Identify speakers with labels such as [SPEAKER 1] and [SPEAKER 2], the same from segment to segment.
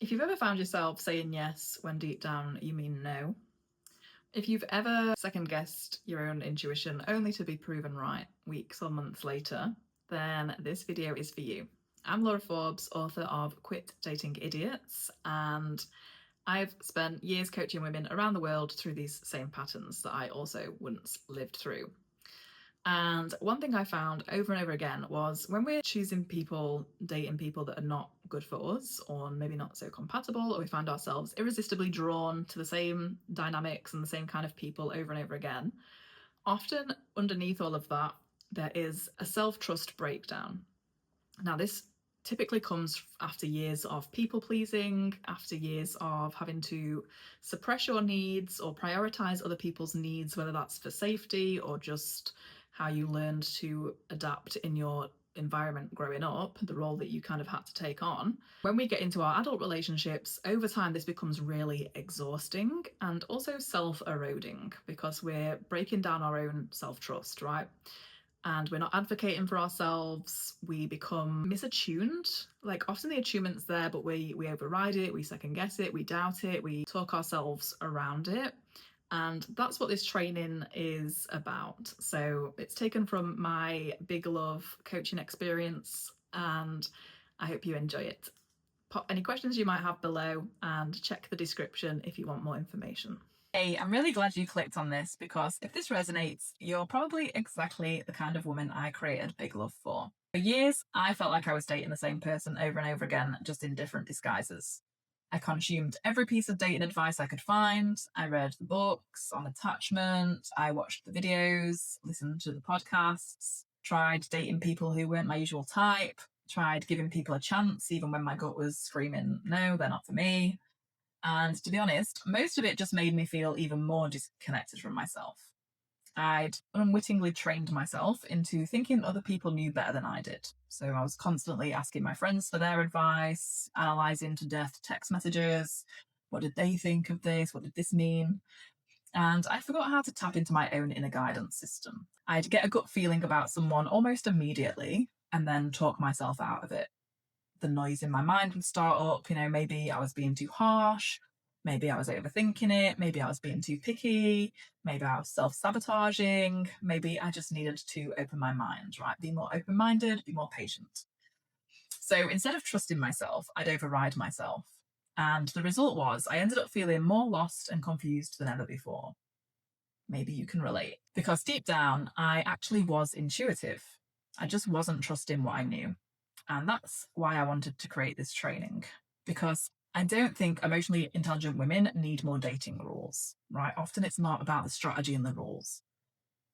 [SPEAKER 1] If you've ever found yourself saying yes when deep down you mean no, if you've ever second guessed your own intuition only to be proven right weeks or months later, then this video is for you. I'm Laura Forbes, author of Quit Dating Idiots, and I've spent years coaching women around the world through these same patterns that I also once lived through. And one thing I found over and over again was when we're choosing people, dating people that are not good for us, or maybe not so compatible, or we find ourselves irresistibly drawn to the same dynamics and the same kind of people over and over again, often underneath all of that, there is a self-trust breakdown. Now, this typically comes after years of people pleasing, after years of having to suppress your needs or prioritize other people's needs, whether that's for safety or just how you learned to adapt in your environment growing up, the role that you kind of had to take on. When we get into our adult relationships, over time, this becomes really exhausting and also self-eroding because we're breaking down our own self-trust, right? And we're not advocating for ourselves. We become misattuned. Like, often the attunement's there, but we override it, we second guess it, we doubt it, we talk ourselves around it. And that's what this training is about. So it's taken from my big love coaching experience, and I hope you enjoy it. Pop any questions you might have below and check the description if you want more information. Hey, I'm really glad you clicked on this because if this resonates, you're probably exactly the kind of woman I created Big Love for. For years, I felt like I was dating the same person over and over again, just in different disguises. I consumed every piece of dating advice I could find. I read the books on attachment. I watched the videos, listened to the podcasts, tried dating people who weren't my usual type, tried giving people a chance, even when my gut was screaming, no, they're not for me. And to be honest, most of it just made me feel even more disconnected from myself. I'd unwittingly trained myself into thinking other people knew better than I did. So I was constantly asking my friends for their advice, analysing to death text messages. What did they think of this? What did this mean? And I forgot how to tap into my own inner guidance system. I'd get a gut feeling about someone almost immediately and then talk myself out of it. The noise in my mind would start up, maybe I was being too harsh, maybe I was overthinking it, maybe I was being too picky, maybe I was self-sabotaging, maybe I just needed to open my mind, right? Be more open-minded, be more patient. So instead of trusting myself, I'd override myself. And the result was I ended up feeling more lost and confused than ever before. Maybe you can relate. Because deep down, I actually was intuitive. I just wasn't trusting what I knew. And that's why I wanted to create this training, because I don't think emotionally intelligent women need more dating rules, right? Often it's not about the strategy and the rules.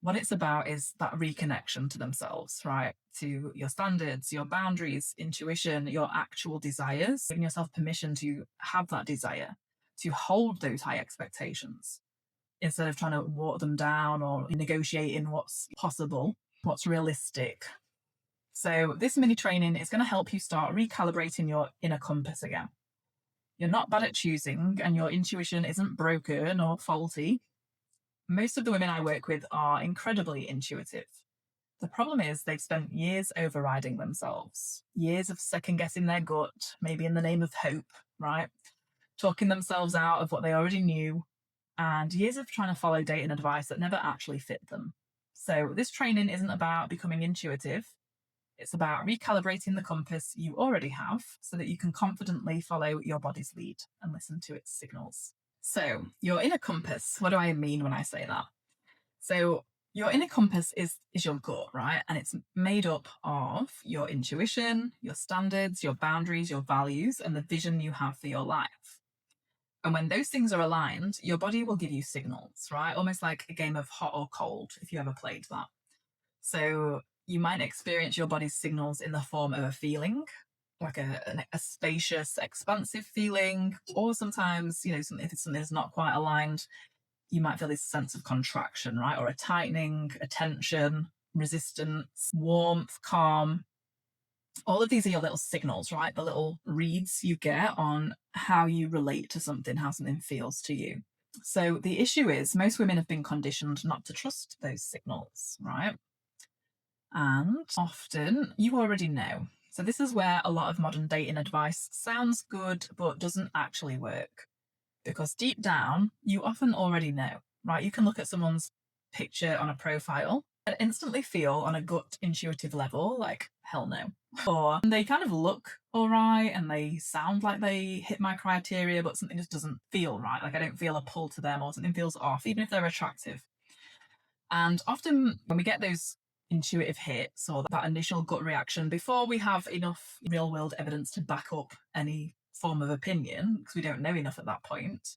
[SPEAKER 1] What it's about is that reconnection to themselves, right? To your standards, your boundaries, intuition, your actual desires, giving yourself permission to have that desire, to hold those high expectations instead of trying to water them down or negotiating what's possible, what's realistic. So this mini training is going to help you start recalibrating your inner compass again. You're not bad at choosing and your intuition isn't broken or faulty. Most of the women I work with are incredibly intuitive. The problem is they've spent years overriding themselves, years of second guessing their gut, maybe in the name of hope, right? Talking themselves out of what they already knew, and years of trying to follow dating advice that never actually fit them. So this training isn't about becoming intuitive. It's about recalibrating the compass you already have so that you can confidently follow your body's lead and listen to its signals. So your inner compass, what do I mean when I say that? So your inner compass is your gut, right? And it's made up of your intuition, your standards, your boundaries, your values, and the vision you have for your life. And when those things are aligned, your body will give you signals, right? Almost like a game of hot or cold, if you ever played that. So you might experience your body's signals in the form of a feeling, like a spacious, expansive feeling, or sometimes, if it's something that's not quite aligned, you might feel this sense of contraction, right? Or a tightening, a tension, resistance, warmth, calm. All of these are your little signals, right? The little reads you get on how you relate to something, how something feels to you. So the issue is most women have been conditioned not to trust those signals, right? And often you already know. So this is where a lot of modern dating advice sounds good, but doesn't actually work. Because deep down, you often already know, right? You can look at someone's picture on a profile and instantly feel on a gut intuitive level, like, hell no. Or they kind of look all right and they sound like they hit my criteria, but something just doesn't feel right. Like I don't feel a pull to them or something feels off, even if they're attractive. And often when we get those intuitive hits or that initial gut reaction before we have enough real world evidence to back up any form of opinion, because we don't know enough at that point,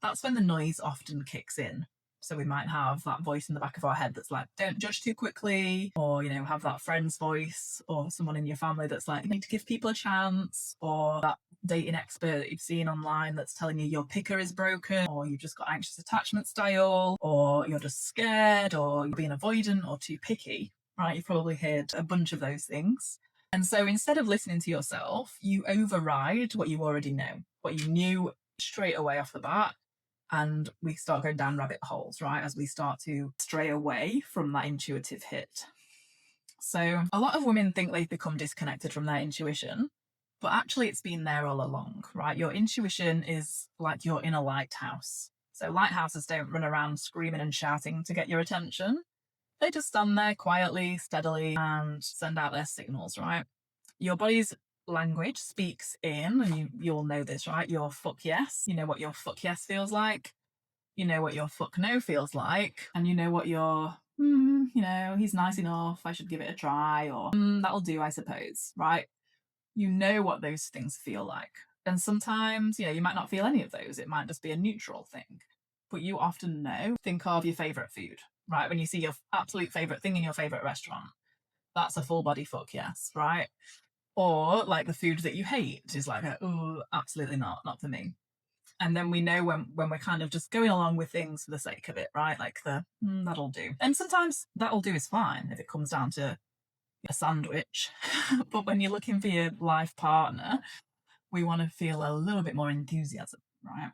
[SPEAKER 1] that's when the noise often kicks in. So we might have that voice in the back of our head that's like, don't judge too quickly, or, have that friend's voice or someone in your family that's like, you need to give people a chance, or that dating expert that you've seen online that's telling you your picker is broken, or you've just got anxious attachment style, or you're just scared, or you're being avoidant or too picky, right? You've probably heard a bunch of those things. And so instead of listening to yourself, you override what you already know, what you knew straight away off the bat. And we start going down rabbit holes, right? As we start to stray away from that intuitive hit. So a lot of women think they've become disconnected from their intuition, but actually it's been there all along, right? Your intuition is like your inner lighthouse. So lighthouses don't run around screaming and shouting to get your attention. They just stand there quietly, steadily, and send out their signals, right? Your body's language speaks in, and you'll know this, right? Your fuck yes. You know what your fuck yes feels like. You know what your fuck no feels like. And you know what your, he's nice enough, I should give it a try, or that'll do, I suppose, right? You know what those things feel like. And sometimes, you might not feel any of those. It might just be a neutral thing. But you often know. Think of your favourite food, right? When you see your absolute favourite thing in your favourite restaurant, that's a full body fuck yes, right? Or like the food that you hate is like, oh, absolutely not for me. And then we know when we're kind of just going along with things for the sake of it, right? Like that'll do. And sometimes that'll do is fine if it comes down to a sandwich. But when you're looking for your life partner, we want to feel a little bit more enthusiasm, right?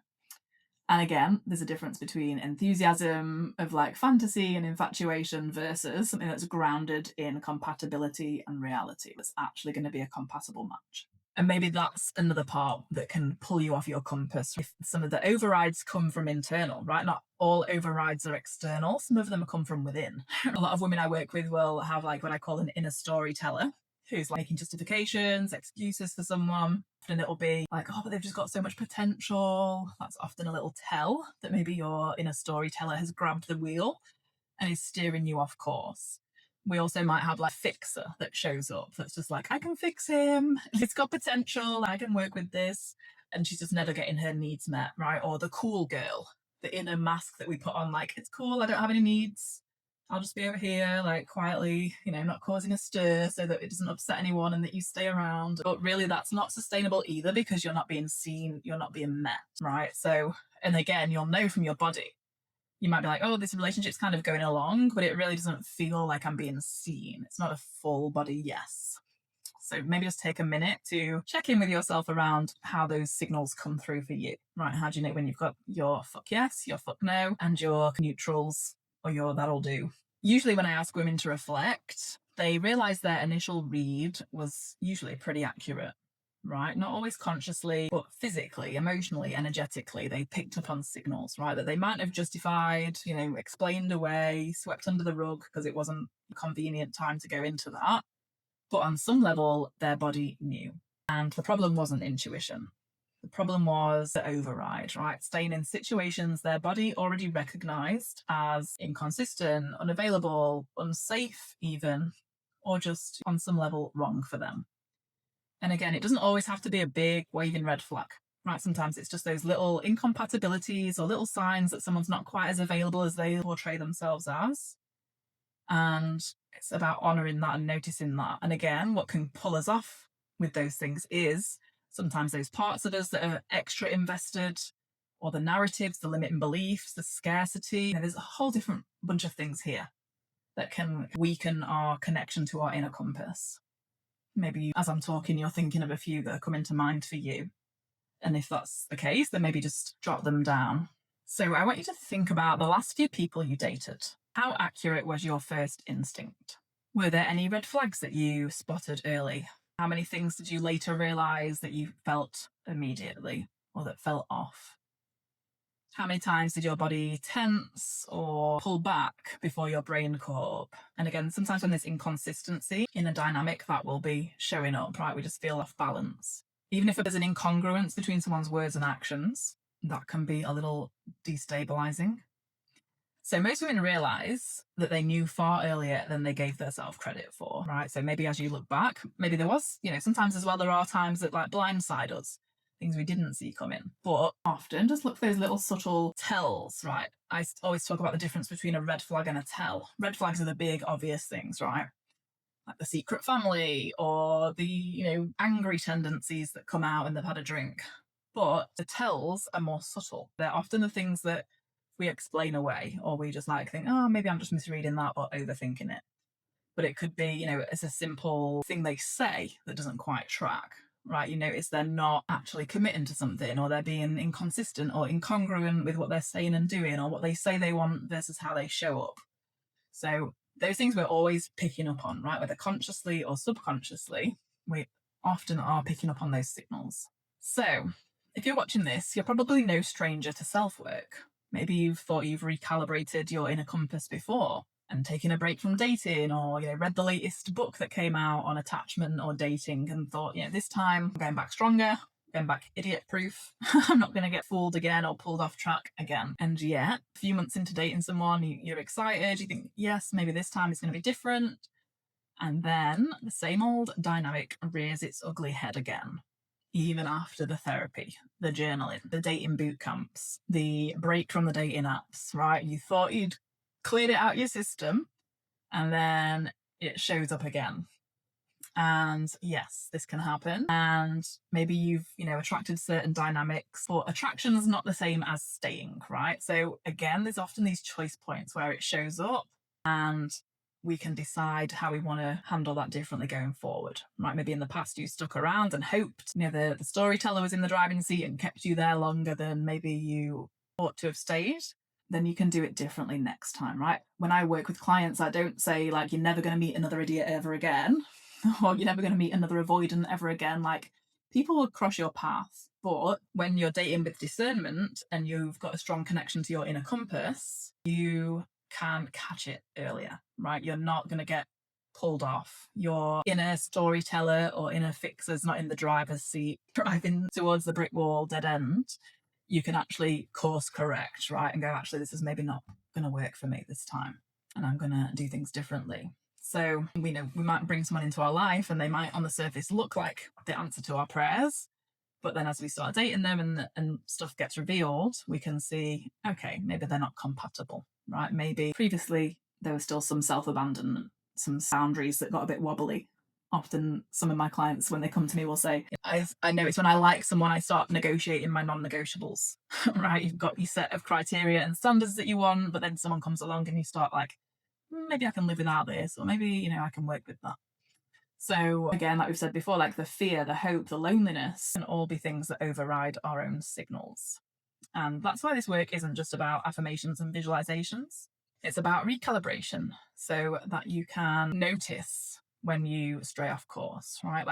[SPEAKER 1] And again, there's a difference between enthusiasm of like fantasy and infatuation versus something that's grounded in compatibility and reality, that's actually going to be a compatible match. And maybe that's another part that can pull you off your compass. If some of the overrides come from internal, right? Not all overrides are external. Some of them come from within. A lot of women I work with will have like what I call an inner storyteller, who's like making justifications, excuses for someone. Often it'll be like, oh, but they've just got so much potential. That's often a little tell that maybe your inner storyteller has grabbed the wheel and is steering you off course. We also might have like fixer that shows up that's just like, I can fix him, he's got potential, I can work with this, and she's just never getting her needs met, right? Or the cool girl, the inner mask that we put on, like, it's cool, I don't have any needs, I'll just be over here like quietly, not causing a stir so that it doesn't upset anyone and that you stay around. But really that's not sustainable either, because you're not being seen, you're not being met, right? So, and again, you'll know from your body. You might be like, oh, this relationship's kind of going along, but it really doesn't feel like I'm being seen. It's not a full body yes. So maybe just take a minute to check in with yourself around how those signals come through for you, right? How do you know when you've got your fuck yes, your fuck no, and your neutrals, or your that'll do? Usually when I ask women to reflect, they realize their initial read was usually pretty accurate. Right? Not always consciously, but physically, emotionally, energetically, they picked up on signals, right? That they might have justified, explained away, swept under the rug because it wasn't a convenient time to go into that. But on some level, their body knew. And the problem wasn't intuition. The problem was the override, right? Staying in situations their body already recognized as inconsistent, unavailable, unsafe even, or just on some level wrong for them. And again, it doesn't always have to be a big waving red flag, right? Sometimes it's just those little incompatibilities or little signs that someone's not quite as available as they portray themselves as. And it's about honoring that and noticing that. And again, what can pull us off with those things is sometimes those parts of us that are extra invested, or the narratives, the limiting beliefs, the scarcity. There's a whole different bunch of things here that can weaken our connection to our inner compass. Maybe as I'm talking, you're thinking of a few that are coming to mind for you. And if that's the case, then maybe just jot them down. So I want you to think about the last few people you dated. How accurate was your first instinct? Were there any red flags that you spotted early? How many things did you later realize that you felt immediately or that felt off? How many times did your body tense or pull back before your brain caught up? And again, sometimes when there's inconsistency in a dynamic, that will be showing up, right? We just feel off balance. Even if there's an incongruence between someone's words and actions, that can be a little destabilizing. So most women realize that they knew far earlier than they gave themselves credit for, right? So maybe as you look back, maybe there was, sometimes as well, there are times that like blindside us, things we didn't see coming. But often just look for those little subtle tells, right? I always talk about the difference between a red flag and a tell. Red flags are the big obvious things, right? Like the secret family or the, angry tendencies that come out when they've had a drink. But the tells are more subtle. They're often the things that we explain away, or we just think, oh, maybe I'm just misreading that or overthinking it. But it could be, it's a simple thing they say that doesn't quite track, right? You notice they're not actually committing to something, or they're being inconsistent or incongruent with what they're saying and doing, or what they say they want versus how they show up. So those things we're always picking up on, right? Whether consciously or subconsciously, we often are picking up on those signals. So if you're watching this, you're probably no stranger to self-work. Maybe you've thought you've recalibrated your inner compass before and taken a break from dating, or read the latest book that came out on attachment or dating and thought, this time I'm going back stronger, going back idiot proof. I'm not going to get fooled again or pulled off track again. And yet, a few months into dating someone, you're excited, you think, yes, maybe this time it's going to be different. And then the same old dynamic rears its ugly head again. Even after the therapy, the journaling, the dating boot camps, the break from the dating apps, right? You thought you'd cleared it out your system, and then it shows up again. And yes, this can happen. And maybe you've, attracted certain dynamics, but attraction is not the same as staying, right? So again, there's often these choice points where it shows up, and we can decide how we want to handle that differently going forward, right? Maybe in the past you stuck around and hoped, the storyteller was in the driving seat and kept you there longer than maybe you ought to have stayed. Then you can do it differently next time, right? When I work with clients, I don't say you're never going to meet another idiot ever again, or you're never going to meet another avoidant ever again. People will cross your path, but when you're dating with discernment and you've got a strong connection to your inner compass, you can catch it earlier, right? You're not going to get pulled off. Your inner storyteller or inner fixer's not in the driver's seat driving towards the brick wall dead end. You can actually course correct, right? And go, actually, this is maybe not going to work for me this time, and I'm going to do things differently. So we might bring someone into our life and they might on the surface look like the answer to our prayers. But then as we start dating them and stuff gets revealed, we can see, okay, maybe they're not compatible, right? Maybe previously there was still some self-abandonment, some boundaries that got a bit wobbly. Often some of my clients, when they come to me, will say, I notice when I like someone, I start negotiating my non-negotiables, right? You've got your set of criteria and standards that you want, but then someone comes along and you start maybe I can live without this, or maybe, I can work with that. So again, like we've said before, the fear, the hope, the loneliness can all be things that override our own signals. And that's why this work isn't just about affirmations and visualizations. It's about recalibration so that you can notice when you stray off course, right?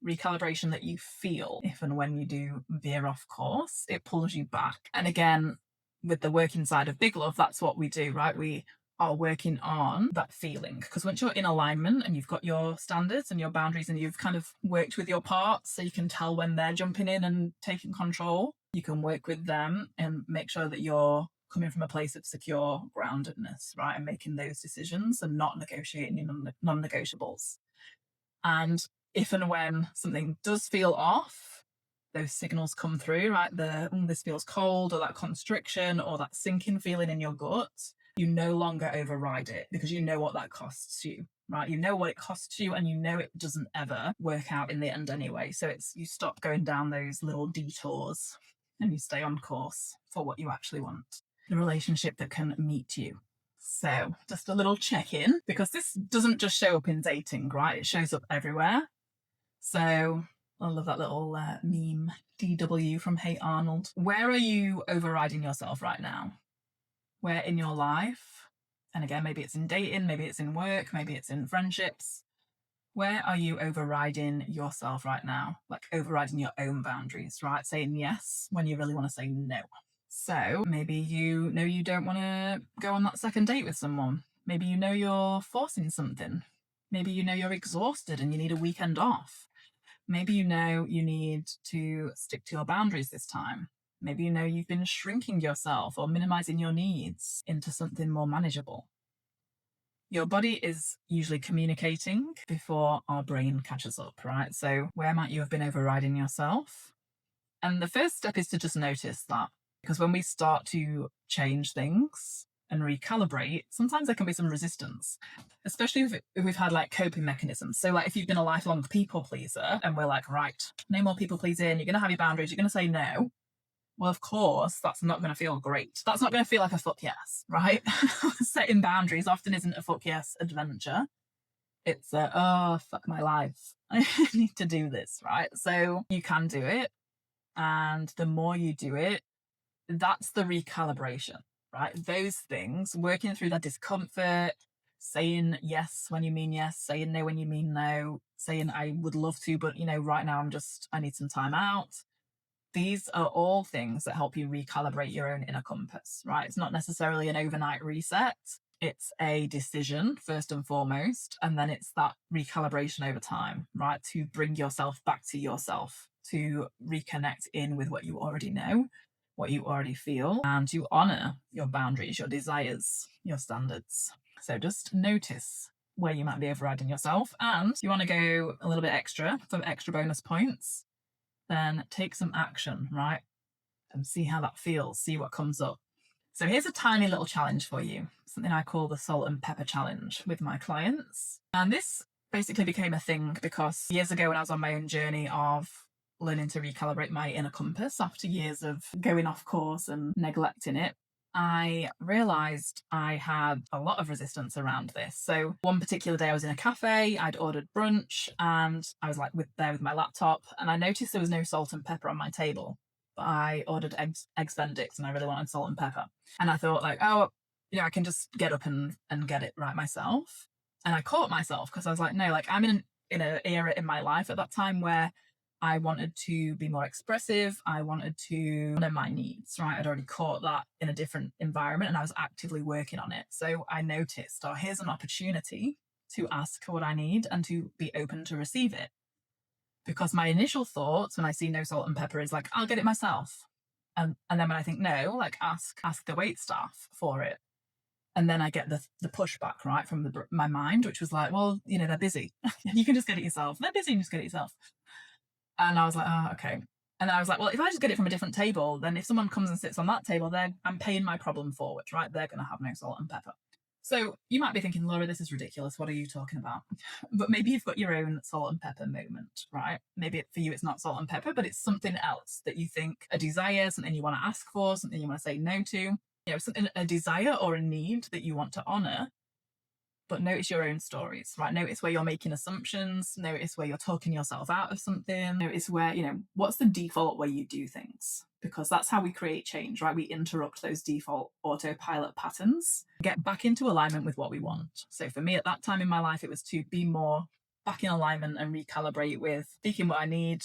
[SPEAKER 1] Recalibration that you feel if and when you do veer off course, it pulls you back. And again, with the work inside of Big Love, that's what we do, right? We are working on that feeling, because once you're in alignment and you've got your standards and your boundaries and you've kind of worked with your parts so you can tell when they're jumping in and taking control, you can work with them and make sure that you're coming from a place of secure groundedness, right? And making those decisions and not negotiating your non-negotiables. And if and when something does feel off, those signals come through, right? This feels cold, or that constriction, or that sinking feeling in your gut. You no longer override it because you know what that costs you, right? You know what it costs you, and you know it doesn't ever work out in the end anyway. So you stop going down those little detours and you stay on course for what you actually want. The relationship that can meet you. So just a little check-in, because this doesn't just show up in dating, right? It shows up everywhere. So I love that little meme, DW from Hey Arnold. Where are you overriding yourself right now? Where in your life? And again, maybe it's in dating, maybe it's in work, maybe it's in friendships. Where are you overriding yourself right now? Like overriding your own boundaries, right? Saying yes when you really want to say no. So maybe you know you don't want to go on that second date with someone. Maybe you know you're forcing something. Maybe you know you're exhausted and you need a weekend off. Maybe you know you need to stick to your boundaries this time. Maybe you know you've been shrinking yourself or minimizing your needs into something more manageable. Your body is usually communicating before our brain catches up, right? So, where might you have been overriding yourself? And the first step is to just notice that, because when we start to change things and recalibrate, sometimes there can be some resistance, especially if we've had like coping mechanisms. So, like if you've been a lifelong people pleaser and we're like, right, no more people pleasing, you're going to have your boundaries, you're going to say no. Well, of course, that's not going to feel great. That's not going to feel like a fuck yes, right? Setting boundaries often isn't a fuck yes adventure. It's a, oh, fuck my life. I need to do this, right? So you can do it. And the more you do it, that's the recalibration, right? Those things, working through that discomfort, saying yes when you mean yes, saying no when you mean no, saying I would love to, but right now I need some time out. These are all things that help you recalibrate your own inner compass, right? It's not necessarily an overnight reset. It's a decision first and foremost, and then it's that recalibration over time, right? To bring yourself back to yourself, to reconnect in with what you already know, what you already feel, and to honor your boundaries, your desires, your standards. So just notice where you might be overriding yourself, and you want to go a little bit extra for extra bonus points, then take some action, right? And see how that feels, see what comes up. So here's a tiny little challenge for you, something I call the salt and pepper challenge with my clients. And this basically became a thing because years ago when I was on my own journey of learning to recalibrate my inner compass after years of going off course and neglecting it, I realized I had a lot of resistance around this. So one particular day I was in a cafe, I'd ordered brunch and I was like there with my laptop and I noticed there was no salt and pepper on my table. But I ordered eggs Benedict and I really wanted salt and pepper. And I thought like, oh, I can just get up and get it right myself. And I caught myself because I was like, no, like I'm in an era in my life at that time where I wanted to be more expressive. I wanted to know my needs, right? I'd already caught that in a different environment and I was actively working on it. So I noticed, oh, here's an opportunity to ask for what I need and to be open to receive it. Because my initial thoughts when I see no salt and pepper is like, I'll get it myself. And then when I think no, like ask the wait staff for it. And then I get the pushback, right, from my mind, which was like, well, they're busy. You can just get it yourself. They're busy, you just get it yourself. And I was like, oh, okay. And then I was like, well, if I just get it from a different table, then if someone comes and sits on that table, I'm paying my problem forward, right? They're going to have no salt and pepper. So you might be thinking, Laura, this is ridiculous. What are you talking about? But maybe you've got your own salt and pepper moment, right? Maybe for you, it's not salt and pepper, but it's something else that you think a desire, something you want to ask for, something you want to say no to, something, a desire or a need that you want to honor. But notice your own stories, right? Notice where you're making assumptions. Notice where you're talking yourself out of something. Notice where, what's the default way you do things? Because that's how we create change, right? We interrupt those default autopilot patterns, get back into alignment with what we want. So for me at that time in my life, it was to be more back in alignment and recalibrate with speaking what I need,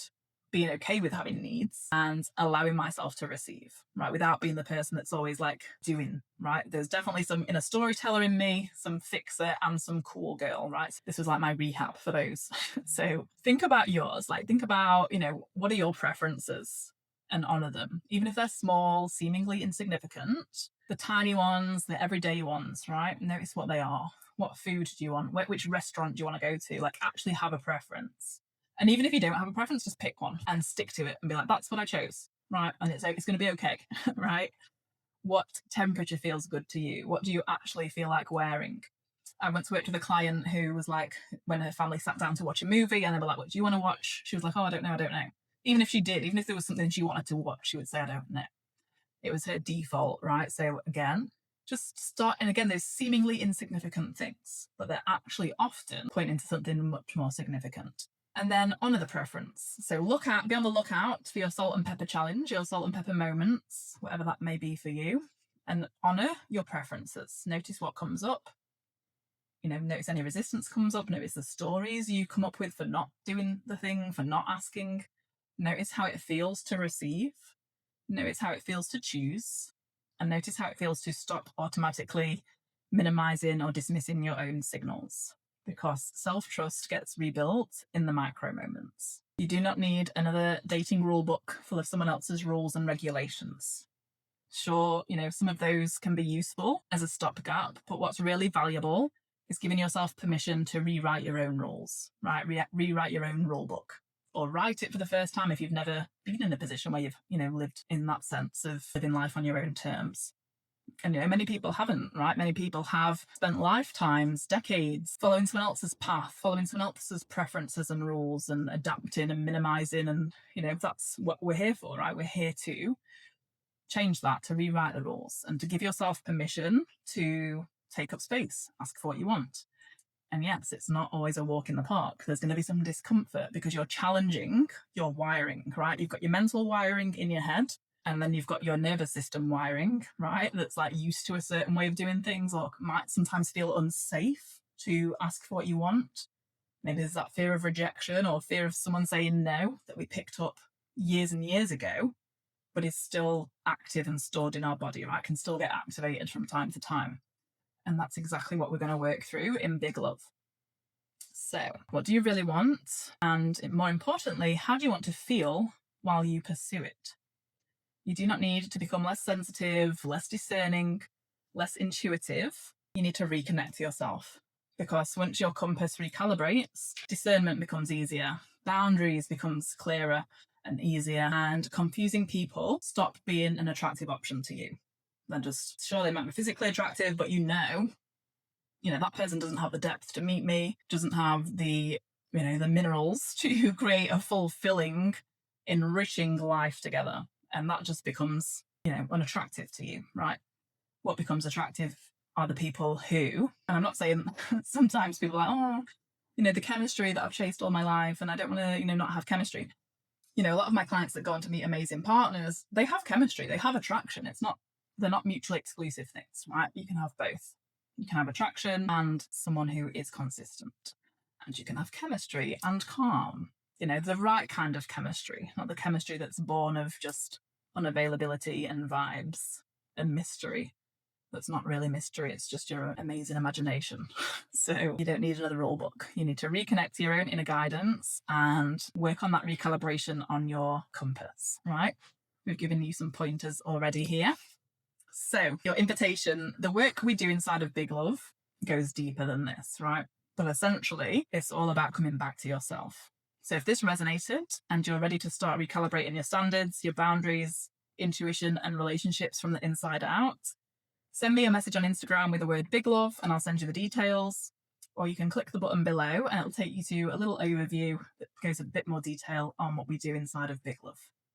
[SPEAKER 1] being okay with having needs and allowing myself to receive, right? Without being the person that's always like doing, right? There's definitely some inner storyteller in me, some fixer and some cool girl, right? This was like my rehab for those. So think about yours, like think about, what are your preferences and honor them, even if they're small, seemingly insignificant, the tiny ones, the everyday ones, right? Notice what they are. What food do you want? Which restaurant do you want to go to? Like actually have a preference. And even if you don't have a preference, just pick one and stick to it and be like, that's what I chose, right? And it's going to be okay, right? What temperature feels good to you? What do you actually feel like wearing? I once worked with a client who was like, when her family sat down to watch a movie and they were like, what do you want to watch? She was like, oh, I don't know. Even if she did, even if there was something she wanted to watch, she would say, I don't know. It was her default, right? So again, just start, and again, those seemingly insignificant things, but they're actually often pointing to something much more significant. And then honor the preference. So be on the lookout for your salt and pepper challenge, your salt and pepper moments, whatever that may be for you, and honor your preferences. Notice what comes up. Notice any resistance comes up. Notice the stories you come up with for not doing the thing, for not asking. Notice how it feels to receive. Notice how it feels to choose. And notice how it feels to stop automatically minimizing or dismissing your own signals. Because self-trust gets rebuilt in the micro moments. You do not need another dating rule book full of someone else's rules and regulations. Sure, some of those can be useful as a stopgap, but what's really valuable is giving yourself permission to rewrite your own rules, right? Rewrite your own rule book, or write it for the first time if you've never been in a position where you've, lived in that sense of living life on your own terms. And many people haven't, right? Many people have spent lifetimes, decades, following someone else's path, following someone else's preferences and rules, and adapting and minimizing. And, that's what we're here for, right? We're here to change that, to rewrite the rules, and to give yourself permission to take up space, ask for what you want. And yes, it's not always a walk in the park. There's going to be some discomfort because you're challenging your wiring, right? You've got your mental wiring in your head, and then you've got your nervous system wiring, right? That's like used to a certain way of doing things, or might sometimes feel unsafe to ask for what you want. Maybe there's that fear of rejection or fear of someone saying no that we picked up years and years ago, but is still active and stored in our body, right? Can still get activated from time to time. And that's exactly what we're going to work through in Big Love. So, what do you really want? And more importantly, how do you want to feel while you pursue it? You do not need to become less sensitive, less discerning, less intuitive. You need to reconnect to yourself, because once your compass recalibrates, discernment becomes easier, boundaries becomes clearer and easier, and confusing people stop being an attractive option to you. They're just, sure, they might be physically attractive, but that person doesn't have the depth to meet me, doesn't have the minerals to create a fulfilling, enriching life together. And that just becomes, unattractive to you, right? What becomes attractive are the people who, and I'm not saying sometimes people are like, the chemistry that I've chased all my life and I don't want to, not have chemistry. A lot of my clients that go on to meet amazing partners, they have chemistry, they have attraction. They're not mutually exclusive things, right? You can have both. You can have attraction and someone who is consistent. And you can have chemistry and calm. The right kind of chemistry, not the chemistry that's born of just unavailability and vibes and mystery. That's not really mystery, it's just your amazing imagination. So you don't need another rule book. You need to reconnect to your own inner guidance and work on that recalibration on your compass, right? We've given you some pointers already here. So your invitation, the work we do inside of Big Love goes deeper than this, right? But essentially, it's all about coming back to yourself. So if this resonated and you're ready to start recalibrating your standards, your boundaries, intuition, and relationships from the inside out, send me a message on Instagram with the word Big Love and I'll send you the details. Or you can click the button below and it'll take you to a little overview that goes a bit more detail on what we do inside of Big Love.